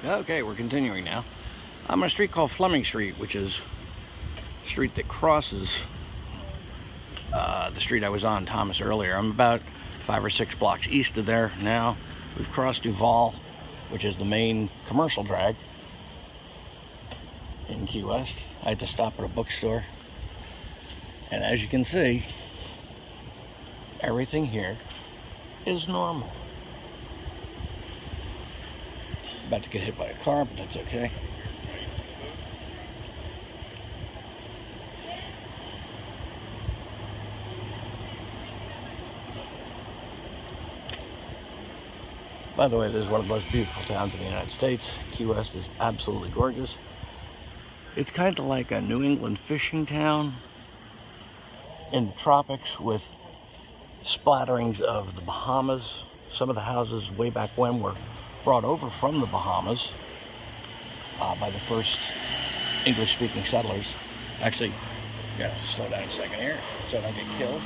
Okay, we're continuing now. I'm on a street called Fleming Street, which is a street that crosses the street I was on, Thomas, earlier. I'm about 5 or 6 blocks east of there now. We've crossed Duval, which is the main commercial drag in Key West. I had to stop at a bookstore, and as you can see, everything here is normal. About to get hit by a car, but that's okay. By the way, this is one of the most beautiful towns in the United States. Key West is absolutely gorgeous. It's kind of like a New England fishing town in the tropics with splatterings of the Bahamas. Some of the houses way back when were brought over from the Bahamas by the first English-speaking settlers. Actually, gotta slow down a second here so I don't get killed.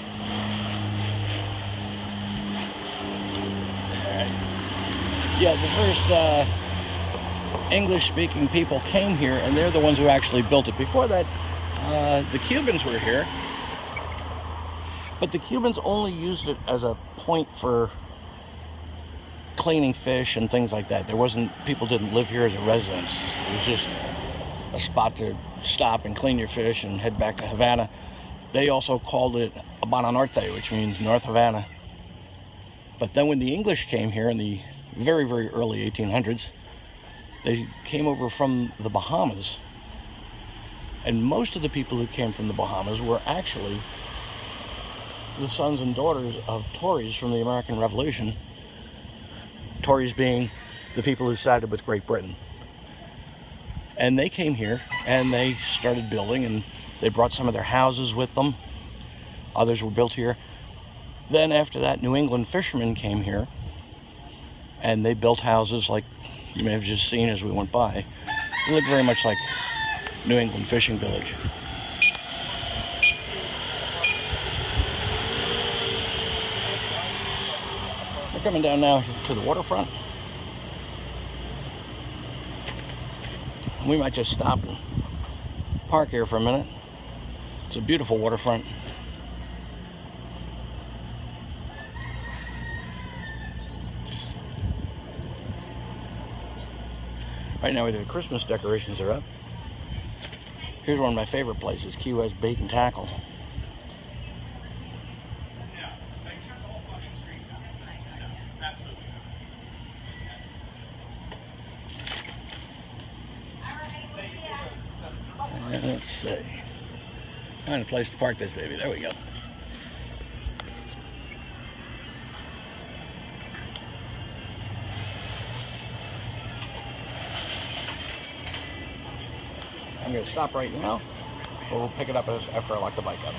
Yeah, the first English-speaking people came here, and they're the ones who actually built it. Before that, the Cubans were here, but the Cubans only used it as a point for cleaning fish and things like that. People didn't live here as a residence. It was just a spot to stop and clean your fish and head back to Havana. They also called it Habana Norte, which means North Havana. But then when the English came here in the very, very early 1800s, they came over from the Bahamas, and most of the people who came from the Bahamas were actually the sons and daughters of Tories from the American Revolution. Tories being the people who sided with Great Britain. And they came here and they started building, and they brought some of their houses with them. Others were built here. Then after that, New England fishermen came here, and they built houses like you may have just seen as we went by. They look very much like New England fishing village. We're coming down now to the waterfront. We might just stop and park here for a minute. It's a beautiful waterfront. Right now the Christmas decorations are up. Here's one of my favorite places, Key West Bait and Tackle. And let's see. Find a place to park this baby. There we go. I'm going to stop right now, but we'll pick it up after I lock the bike up.